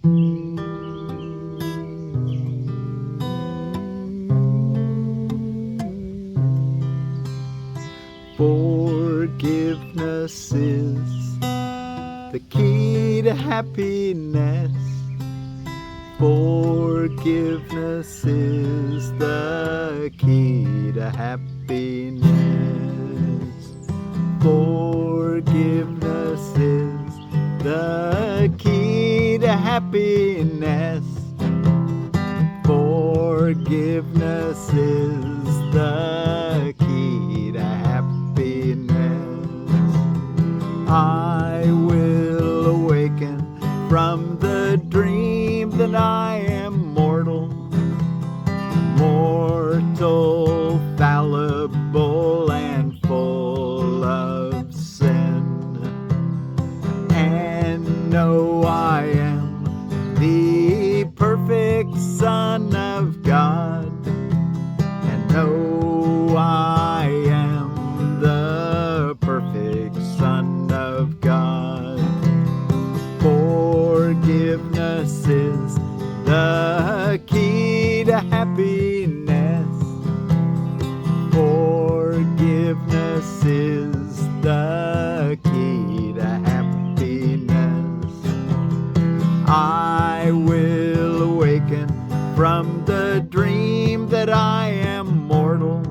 Forgiveness is the key to happiness. Forgiveness is the key to happiness. Forgiveness is the key to happiness. Forgiveness is the key to happiness. I will awaken from the dream that I am mortal, mortal, fallible, and full of sin, and know I am the perfect Son of God, and know I am the perfect Son of God. Forgiveness is the key to happiness. Forgiveness is the key to happiness. I will awaken from the dream that I am mortal,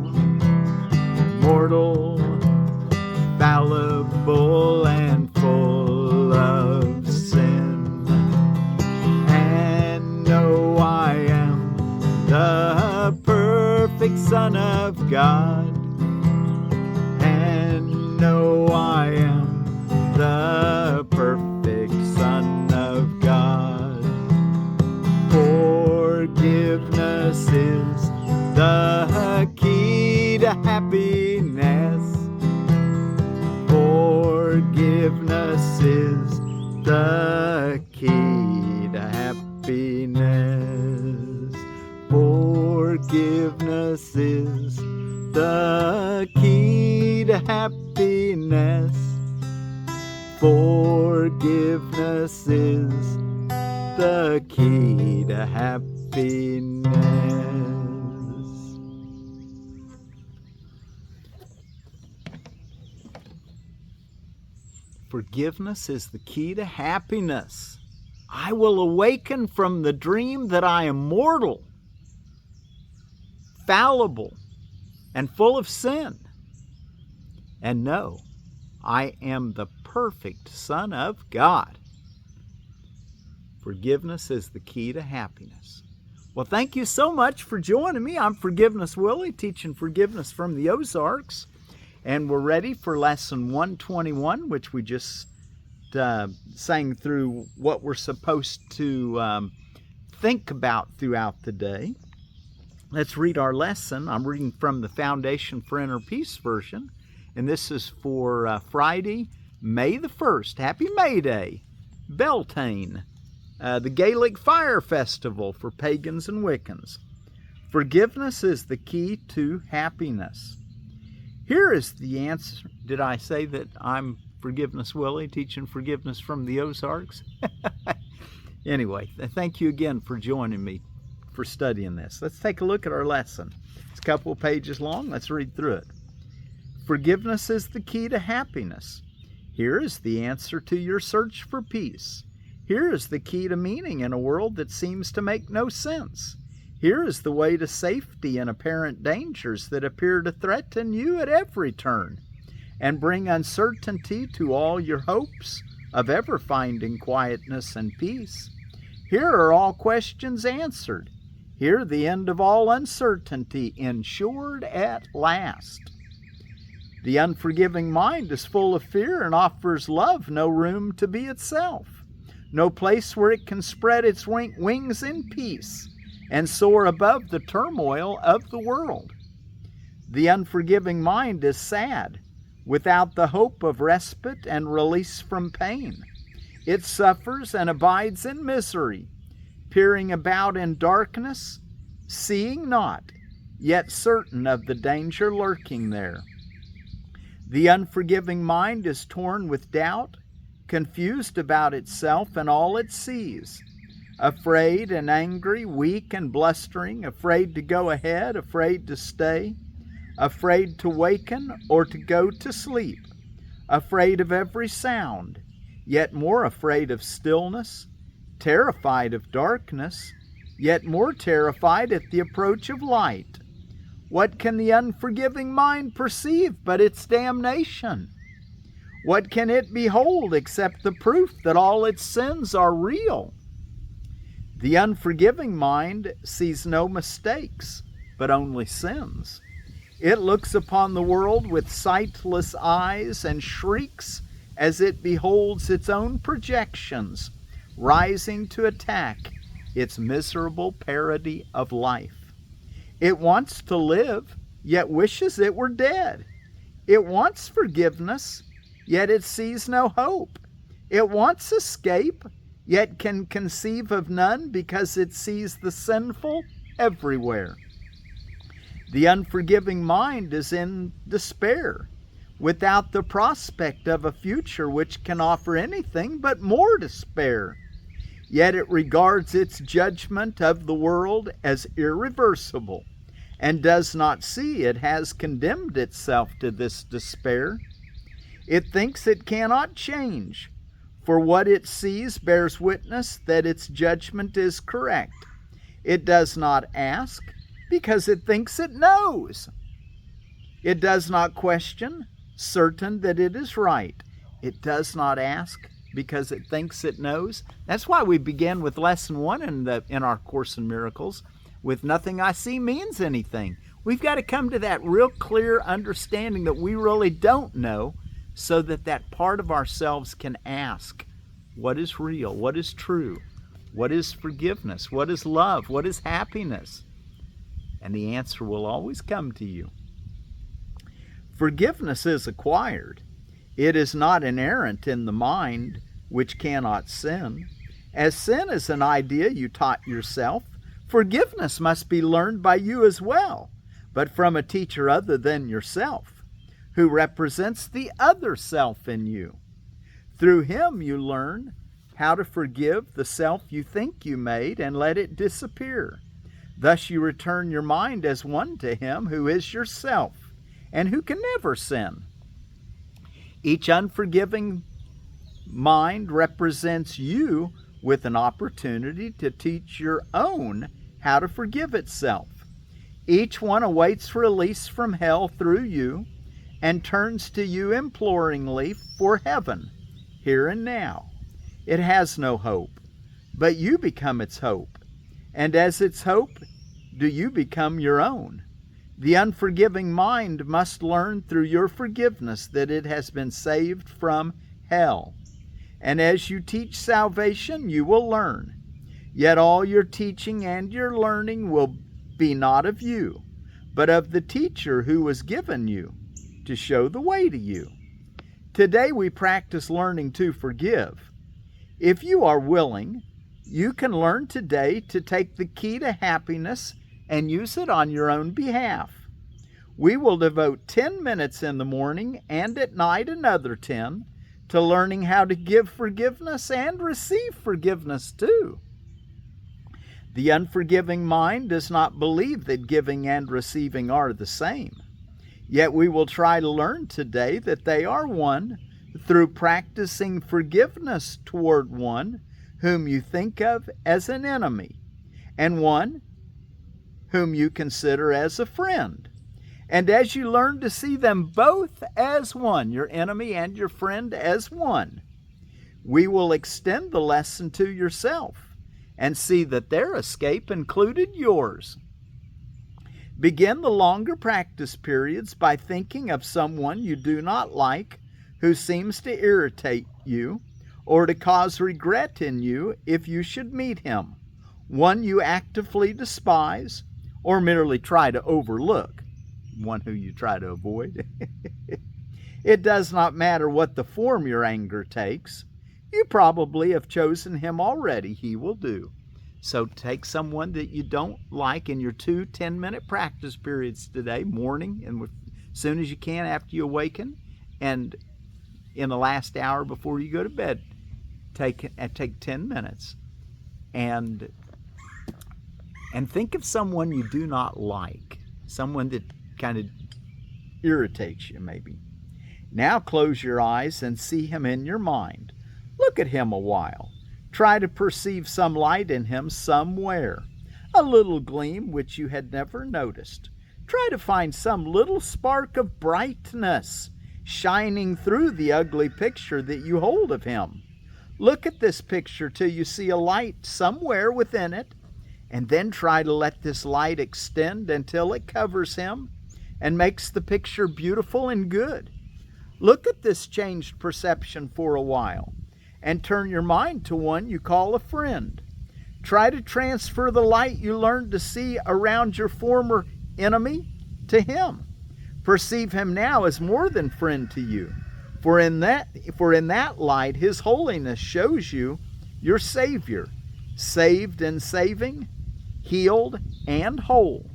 mortal, fallible, and full of sin, and know I am the perfect Son of God, and know I am the perfect Son of God. Forgiveness is the key to happiness. Forgiveness is the key to happiness. Forgiveness is the key to happiness. Forgiveness is the key to happiness. Forgiveness is the key to happiness. I will awaken from the dream that I am mortal, fallible, and full of sin, and know I am the perfect Son of God. Forgiveness is the key to happiness. Well, thank you so much for joining me. I'm Forgiveness Willie, teaching forgiveness from the Ozarks. And we're ready for lesson 121, which we just sang through what we're supposed to think about throughout the day. Let's read our lesson. I'm reading from the Foundation for Inner Peace version, and this is for Friday, May the 1st. Happy May Day, Beltane, the Gaelic Fire Festival for pagans and Wiccans. Forgiveness is the key to happiness. Here is the answer. Did I say that I'm Forgiveness Willie, teaching forgiveness from the Ozarks? Anyway, thank you again for joining me for studying this. Let's take a look at our lesson. It's a couple of pages long. Let's read through it. Forgiveness is the key to happiness. Here is the answer to your search for peace. Here is the key to meaning in a world that seems to make no sense. Here is the way to safety in apparent dangers that appear to threaten you at every turn and bring uncertainty to all your hopes of ever finding quietness and peace. Here are all questions answered. Here the end of all uncertainty ensured at last. The unforgiving mind is full of fear and offers love no room to be itself, no place where it can spread its wings in peace and soar above the turmoil of the world. The unforgiving mind is sad, without the hope of respite and release from pain. It suffers and abides in misery, peering about in darkness, seeing not, yet certain of the danger lurking there. The unforgiving mind is torn with doubt, confused about itself and all it sees. afraid and angry, weak and blustering, afraid to go ahead, afraid to stay, afraid to waken or to go to sleep, afraid of every sound, yet more afraid of stillness, terrified of darkness, yet more terrified at the approach of light. What can the unforgiving mind perceive but its damnation? What can it behold except the proof that all its sins are real? The unforgiving mind sees no mistakes, but only sins. It looks upon the world with sightless eyes and shrieks as it beholds its own projections rising to attack its miserable parody of life. It wants to live, yet wishes it were dead. It wants forgiveness, yet it sees no hope. It wants escape, yet can conceive of none because it sees the sinful everywhere. The unforgiving mind is in despair, without the prospect of a future which can offer anything but more despair. Yet it regards its judgment of the world as irreversible, and does not see it has condemned itself to this despair. It thinks it cannot change, for what it sees bears witness that its judgment is correct. It does not ask, because it thinks it knows. It does not question, certain that it is right. It does not ask, because it thinks it knows. That's why we begin with lesson 1 in our Course in Miracles, with nothing I see means anything. We've got to come to that real clear understanding that we really don't know, so that that part of ourselves can ask, what is real? What is true? What is forgiveness? What is love? What is happiness? And the answer will always come to you. Forgiveness is acquired. It is not inerrant in the mind which cannot sin. As sin is an idea you taught yourself, forgiveness must be learned by you as well, but from a teacher other than yourself, who represents the other self in you. Through him you learn how to forgive the self you think you made and let it disappear. Thus you return your mind as one to him who is yourself and who can never sin. Each unforgiving mind represents you with an opportunity to teach your own how to forgive itself. Each one awaits release from hell through you and turns to you imploringly for heaven, here and now. It has no hope, but you become its hope, and as its hope, do you become your own. The unforgiving mind must learn through your forgiveness that it has been saved from hell. And as you teach salvation, you will learn. Yet all your teaching and your learning will be not of you, but of the teacher who was given you to show the way to you. Today we practice learning to forgive. If you are willing, you can learn today to take the key to happiness and use it on your own behalf. We will devote 10 minutes in the morning and at night another 10 to learning how to give forgiveness and receive forgiveness too. The unforgiving mind does not believe that giving and receiving are the same. Yet we will try to learn today that they are one through practicing forgiveness toward one whom you think of as an enemy and one whom you consider as a friend. And as you learn to see them both as one, your enemy and your friend as one, we will extend the lesson to yourself and see that their escape included yours. Begin the longer practice periods by thinking of someone you do not like who seems to irritate you or to cause regret in you if you should meet him, one you actively despise or merely try to overlook, one who you try to avoid. It does not matter what the form your anger takes. You probably have chosen him already. He will do. So take someone that you don't like in your 2 10-minute practice periods today, morning and as soon as you can after you awaken, and in the last hour before you go to bed. Take 10 minutes and think of someone you do not like, someone that kind of irritates you maybe. Now close your eyes and see him in your mind. Look at him a while. Try to perceive some light in him somewhere, a little gleam which you had never noticed. Try to find some little spark of brightness shining through the ugly picture that you hold of him. Look at this picture till you see a light somewhere within it, and then try to let this light extend until it covers him and makes the picture beautiful and good. Look at this changed perception for a while and turn your mind to one you call a friend. Try to transfer the light you learned to see around your former enemy to him. Perceive him now as more than friend to you, for in that light his holiness shows you your Savior, saved and saving, healed and whole.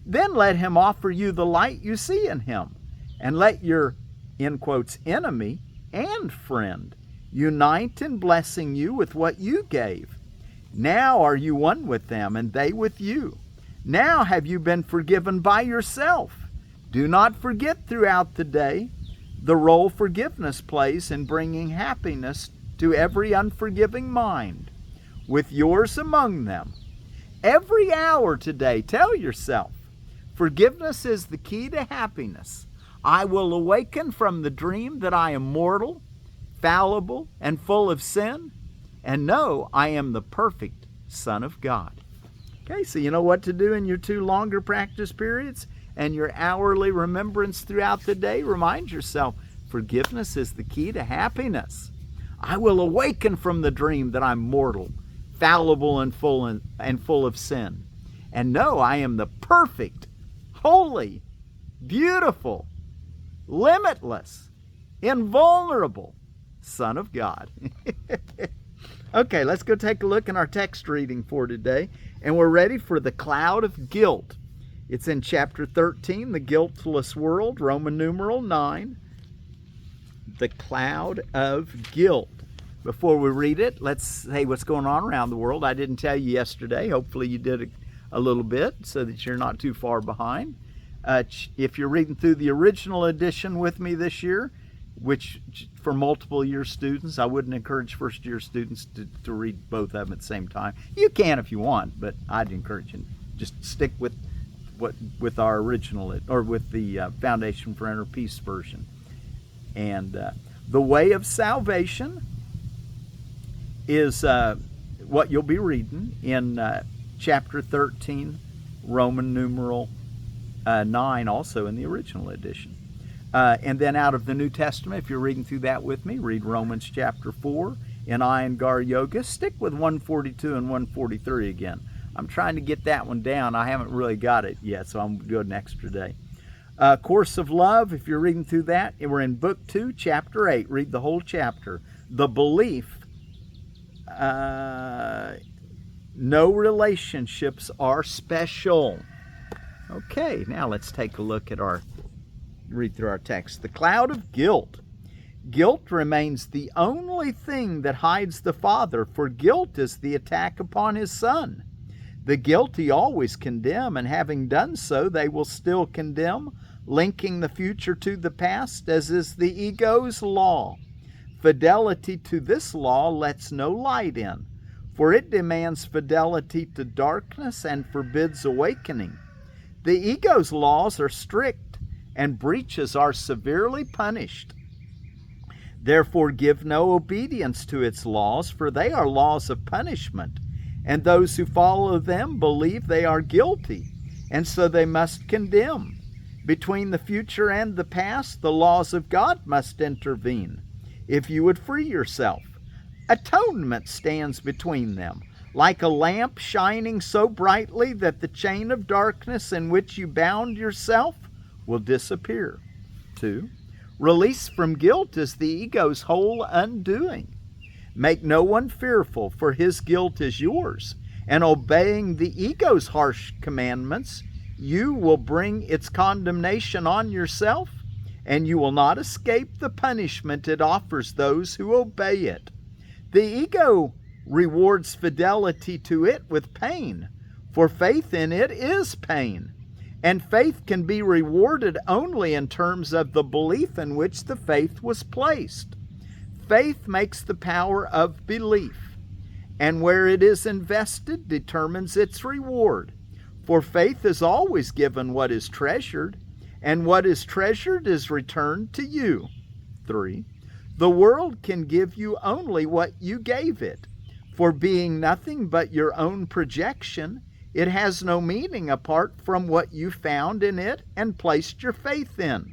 Then let him offer you the light you see in him, and let your, in quotes, enemy and friend unite in blessing you with what you gave. Now are you one with them, and they with you. Now have you been forgiven by yourself. Do not forget throughout the day the role forgiveness plays in bringing happiness to every unforgiving mind, with yours among them. Every hour today, tell yourself, forgiveness is the key to happiness. I will awaken from the dream that I am mortal, fallible, and full of sin, and know I am the perfect Son of God. Okay, so you know what to do in your 2 longer practice periods and your hourly remembrance throughout the day? Remind yourself, forgiveness is the key to happiness. I will awaken from the dream that I'm mortal, fallible, and full of sin, and know I am the perfect, holy, beautiful, limitless, invulnerable Son of God. Okay, let's go take a look in our text reading for today, and we're ready for the cloud of guilt. It's in chapter 13, the guiltless world, Roman numeral 9, the cloud of guilt. Before we read it, let's say what's going on around the world. I didn't tell you yesterday. Hopefully you did a little bit so that you're not too far behind. If you're reading through the original edition with me this year, which for multiple year students, I wouldn't encourage first year students to read both of them at the same time. You can if you want, but I'd encourage you just stick with our original, or with the Foundation for Inner Peace version. And the way of salvation is what you'll be reading in chapter 13, Roman numeral 9, also in the original edition. And then out of the New Testament, if you're reading through that with me, read Romans chapter 4 in Iyengar Yoga. Stick with 142 and 143 again. I'm trying to get that one down. I haven't really got it yet, so I'm doing an extra day. Course of Love, if you're reading through that, we're in Book 2, Chapter 8. Read the whole chapter. The belief, no relationships are special. Okay, now let's take a look at read through our text. The cloud of guilt. Guilt remains the only thing that hides the Father, for guilt is the attack upon His Son. The guilty always condemn, and having done so, they will still condemn, linking the future to the past, as is the ego's law. Fidelity to this law lets no light in, for it demands fidelity to darkness and forbids awakening. The ego's laws are strict, and breaches are severely punished. Therefore give no obedience to its laws, for they are laws of punishment, and those who follow them believe they are guilty, and so they must condemn. Between the future and the past, the laws of God must intervene, if you would free yourself. Atonement stands between them, like a lamp shining so brightly that the chain of darkness in which you bound yourself will disappear. 2. Release from guilt is the ego's whole undoing. Make no one fearful, for his guilt is yours, and obeying the ego's harsh commandments, you will bring its condemnation on yourself, and you will not escape the punishment it offers those who obey it. The ego rewards fidelity to it with pain, for faith in it is pain. And faith can be rewarded only in terms of the belief in which the faith was placed. Faith makes the power of belief, and where it is invested determines its reward. For faith is always given what is treasured, and what is treasured is returned to you. 3. The world can give you only what you gave it. For being nothing but your own projection, it has no meaning apart from what you found in it and placed your faith in.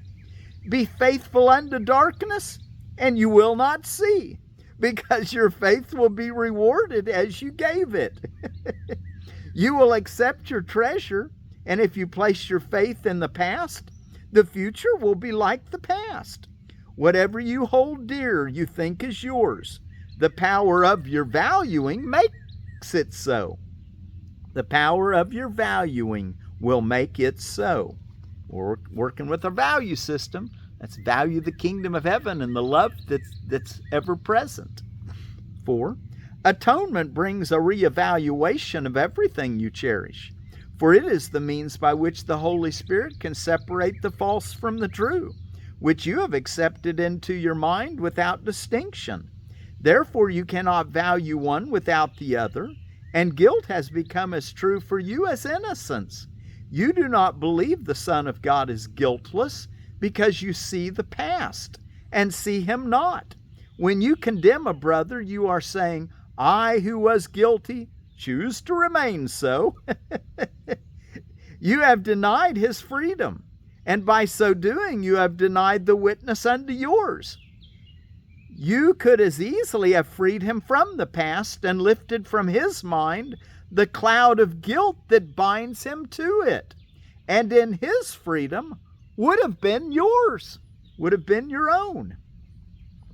Be faithful unto darkness, and you will not see, because your faith will be rewarded as you gave it. You will accept your treasure, and if you place your faith in the past, the future will be like the past. Whatever you hold dear, you think is yours. The power of your valuing makes it so. The power of your valuing will make it so. We're working with a value system. Let's value the kingdom of heaven and the love that's ever present. 4. Atonement brings a reevaluation of everything you cherish, for it is the means by which the Holy Spirit can separate the false from the true, which you have accepted into your mind without distinction. Therefore you cannot value one without the other, and guilt has become as true for you as innocence. You do not believe the Son of God is guiltless because you see the past and see him not. When you condemn a brother, you are saying, I who was guilty choose to remain so. You have denied his freedom, and by so doing you have denied the witness unto yours. You could as easily have freed him from the past and lifted from his mind the cloud of guilt that binds him to it, and in his freedom would have been yours, would have been your own.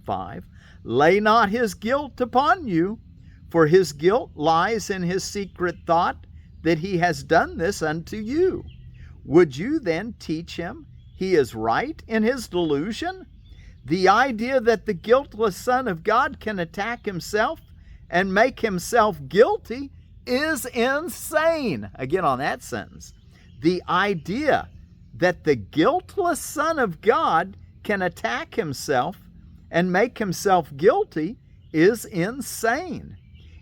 5. Lay not his guilt upon you, for his guilt lies in his secret thought that he has done this unto you. Would you then teach him he is right in his delusion? The idea that the guiltless Son of God can attack himself and make himself guilty is insane. Again on that sentence. The idea that the guiltless Son of God can attack himself and make himself guilty is insane.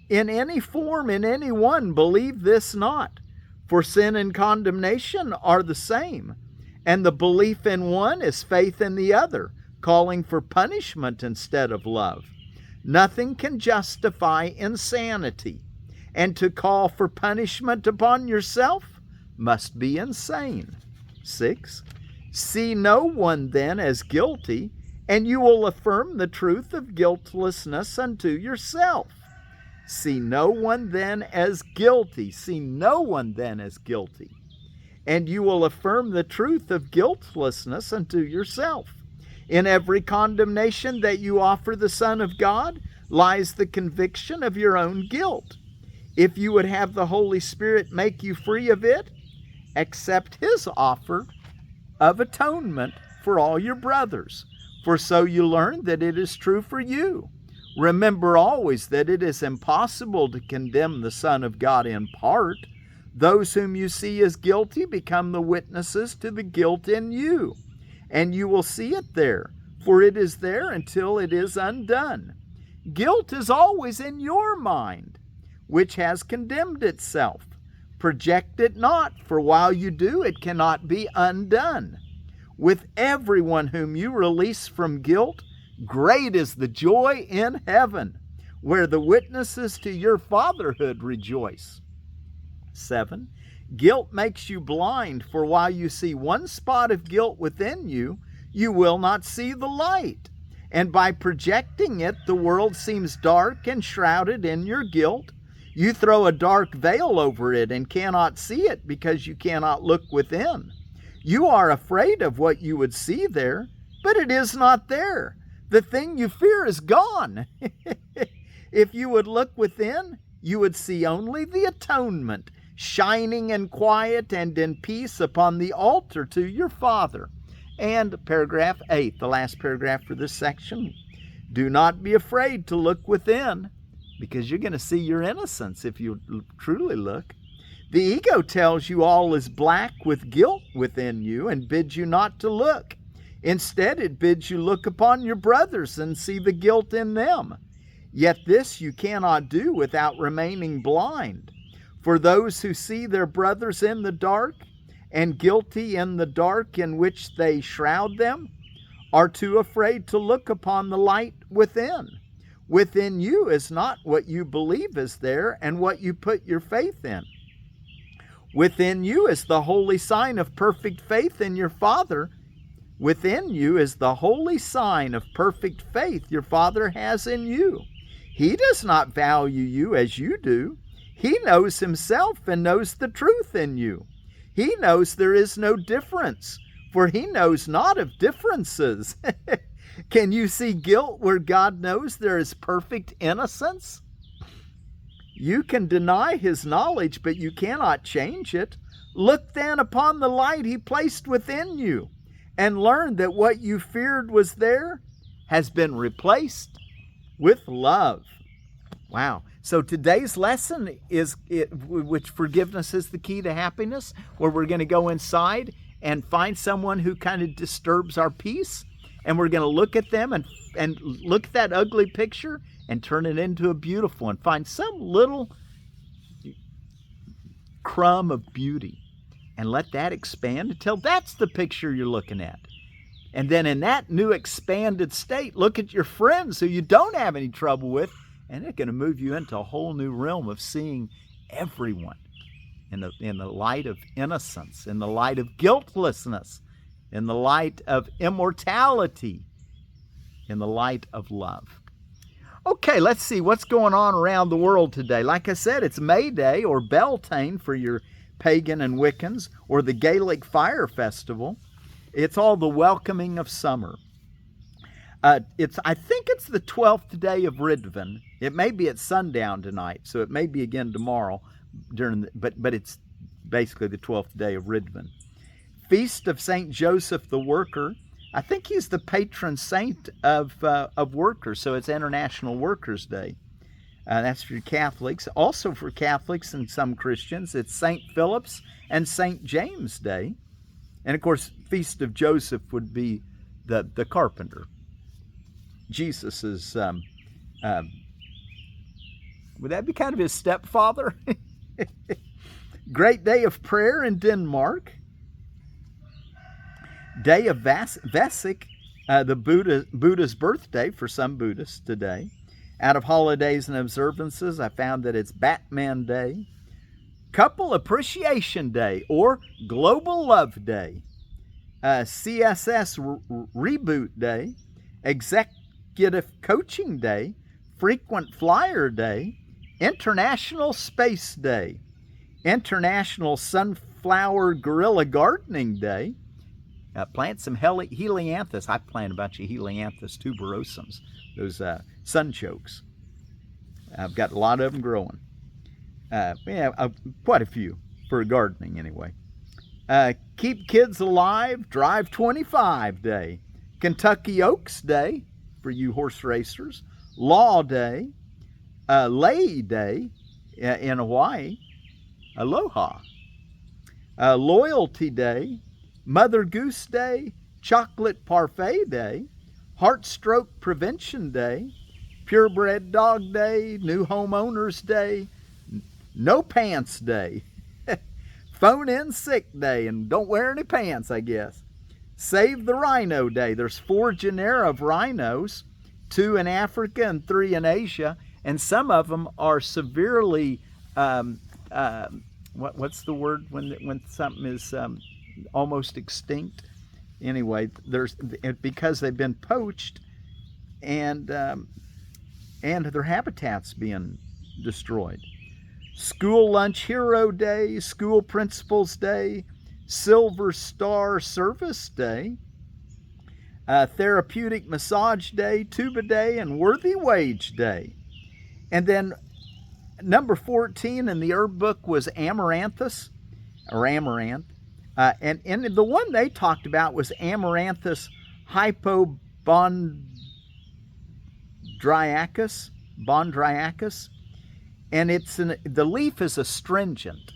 In any form, in any one, believe this not, for sin and condemnation are the same, and the belief in one is faith in the other, calling for punishment instead of love. Nothing can justify insanity, and to call for punishment upon yourself must be insane. 6. See no one then as guilty, and you will affirm the truth of guiltlessness unto yourself. See no one then as guilty. See no one then as guilty, and you will affirm the truth of guiltlessness unto yourself. In every condemnation that you offer the Son of God lies the conviction of your own guilt. If you would have the Holy Spirit make you free of it, accept his offer of atonement for all your brothers, for so you learn that it is true for you. Remember always that it is impossible to condemn the Son of God in part. Those whom you see as guilty become the witnesses to the guilt in you, and you will see it there, for it is there until it is undone. Guilt is always in your mind, which has condemned itself. Project it not, for while you do, it cannot be undone. With everyone whom you release from guilt, great is the joy in heaven, where the witnesses to your fatherhood rejoice. 7. Guilt makes you blind, for while you see one spot of guilt within you, you will not see the light. And by projecting it, the world seems dark and shrouded in your guilt. You throw a dark veil over it and cannot see it because you cannot look within. You are afraid of what you would see there, but it is not there. The thing you fear is gone. If you would look within, you would see only the atonement, shining and quiet and in peace upon the altar to your Father. And paragraph 8, the last paragraph for this section. Do not be afraid to look within. because you're going to see your innocence if you truly look. The ego tells you all is black with guilt within you and bids you not to look. Instead, it bids you look upon your brothers and see the guilt in them. Yet this you cannot do without remaining blind. For those who see their brothers in the dark and guilty in the dark in which they shroud them are too afraid to look upon the light within. Within you is not what you believe is there and what you put your faith in. Within you is the holy sign of perfect faith in your Father. Within you is the holy sign of perfect faith your Father has in you. He does not value you as you do. He knows himself and knows the truth in you. He knows there is no difference, for he knows not of differences. Can you see guilt where God knows there is perfect innocence? You can deny his knowledge, but you cannot change it. Look then upon the light he placed within you, and learn that what you feared was there has been replaced with love. Wow. So today's lesson is which forgiveness is the key to happiness, where we're going to go inside and find someone who kind of disturbs our peace, and we're going to look at them and look at that ugly picture and turn it into a beautiful one. Find some little crumb of beauty and let that expand until that's the picture you're looking at. And then in that new expanded state, look at your friends who you don't have any trouble with, and it's going to move you into a whole new realm of seeing everyone in the light of innocence, in the light of guiltlessness, in the light of immortality, in the light of love. Okay, let's see what's going on around the world today. Like I said, it's May Day, or Beltane for your pagan and Wiccans, or the Gaelic Fire Festival. It's all the welcoming of summer. I think it's the 12th day of Ridvan. It may be at sundown tonight, so it may be again tomorrow, but it's basically the 12th day of Ridvan. Feast of St. Joseph the Worker. I think he's the patron saint of workers, so it's International Workers' Day. That's for Catholics. Also for Catholics and some Christians, it's St. Philip's and St. James' Day. And of course, Feast of Joseph would be the carpenter. Jesus is, would that be kind of his stepfather? Great day of prayer in Denmark. Day of Vesak, the Buddha's birthday for some Buddhists today. Out of holidays and observances, I found that it's Batman Day. Couple Appreciation Day, or Global Love Day. CSS Reboot Day. Executive Coaching Day. Frequent Flyer Day. International Space Day. International Sunflower Guerrilla Gardening Day. Plant some helianthus. I plant a bunch of helianthus tuberosums, those sunchokes. I've got a lot of them growing. Quite a few for gardening anyway. Keep Kids Alive, Drive 25 Day. Kentucky Oaks Day for you horse racers. Law Day. Lay Day in Hawaii. Aloha. Loyalty Day. Mother Goose Day, Chocolate Parfait Day, Heart Stroke Prevention Day, Purebred Dog Day, New Homeowners Day, No Pants Day, Phone In Sick Day, and don't wear any pants, I guess. Save the Rhino Day. There's 4 genera of rhinos, 2 in Africa and 3 in Asia, and some of them are severely, what's the word when something is almost extinct? Anyway, because they've been poached and their habitat's being destroyed. School Lunch Hero Day, School Principals Day, Silver Star Service Day, Therapeutic Massage Day, Tuba Day, and Worthy Wage Day. And then number 14 in the herb book was Amaranthus, or Amaranth. And the one they talked about was Amaranthus hypobondriacus. bondriacus, and the leaf is astringent.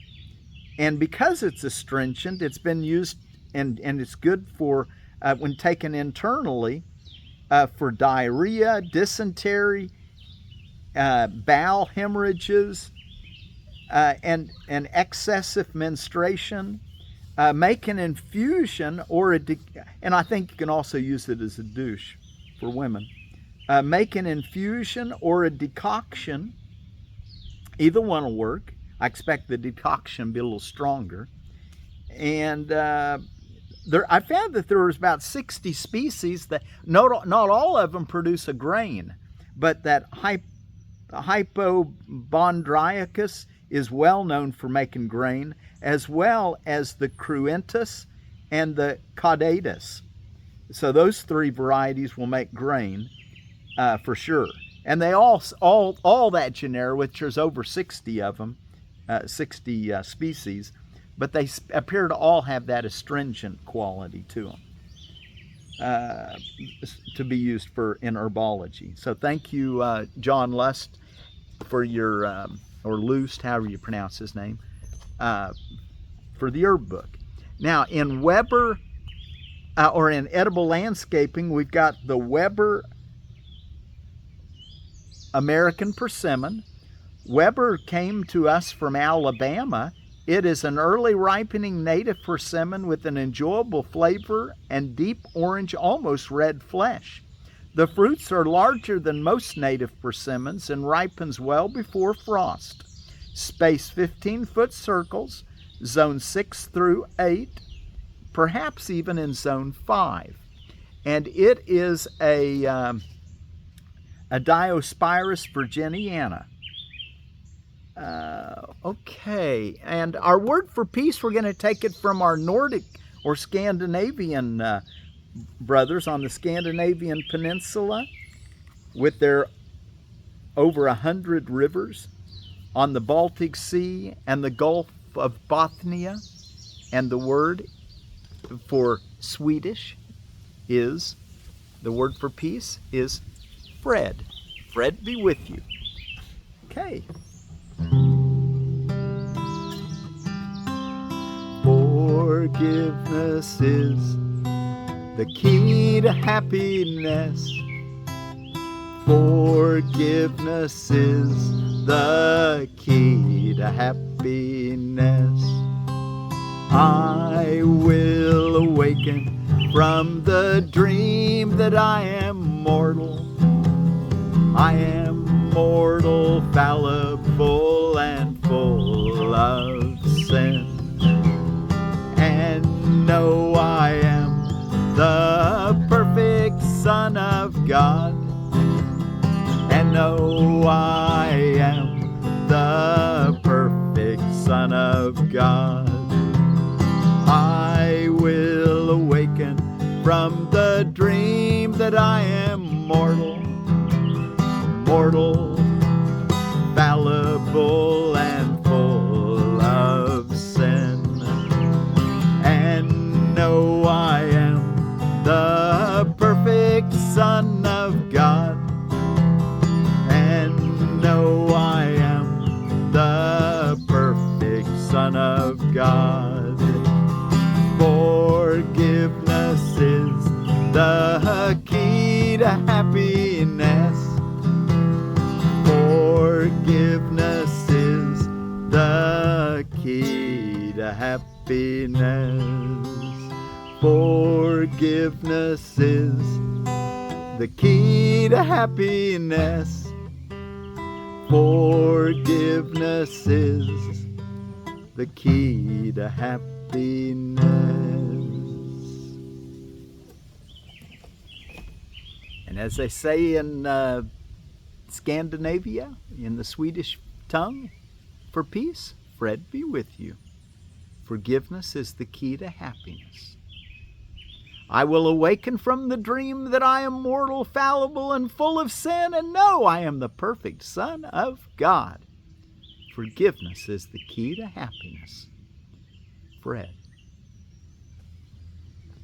And because it's astringent, it's been used, and it's good for, when taken internally, for diarrhea, dysentery, bowel hemorrhages, and excessive menstruation. Make an infusion or and I think you can also use it as a douche for women. Make an infusion or a decoction. Either one will work. I expect the decoction to be a little stronger. And I found that there was about 60 species that not all of them produce a grain, but that hypobondriacus is well known for making grain, as well as the cruentus and the caudatus. So those three varieties will make grain for sure. And they all that genera, which there's over 60 of them, 60 species, but they appear to all have that astringent quality to them, to be used in herbology. So thank you, John Lust, for your, or Lust, however you pronounce his name, for the herb book. Now in Weber, or in edible landscaping, we've got the Weber American persimmon. Weber came to us from Alabama. It is an early ripening native persimmon with an enjoyable flavor and deep orange, almost red flesh. The fruits are larger than most native persimmons and ripens well before frost. Space 15-foot circles, zone 6 through 8, perhaps even in zone 5. And it is a Diospyros virginiana. Okay, and our word for peace, we're going to take it from our Nordic or Scandinavian brothers on the Scandinavian peninsula with their over 100 rivers, on the Baltic Sea and the Gulf of Bothnia. And the word for Swedish is, the word for peace is Fred. Fred be with you. Okay. Forgiveness is the key to happiness. Forgiveness is the key to happiness. I will awaken from the dream that I am mortal. I am mortal, fallible, and full of sin. And know I am the perfect Son of God. And know I am the perfect Son of God. I will awaken from the dream that I am mortal. Mortal, fallible, and full of sin. And know I am the perfect Son of God. And know I am the perfect Son of God. Forgiveness is the key to happiness. Forgiveness is the key to happiness. Forgiveness is the key to happiness. Forgiveness is the key to happiness. And as they say in Scandinavia, in the Swedish tongue, for peace, Fred be with you. Forgiveness is the key to happiness. I will awaken from the dream that I am mortal, fallible, and full of sin, and know I am the perfect Son of God. Forgiveness is the key to happiness. Fred.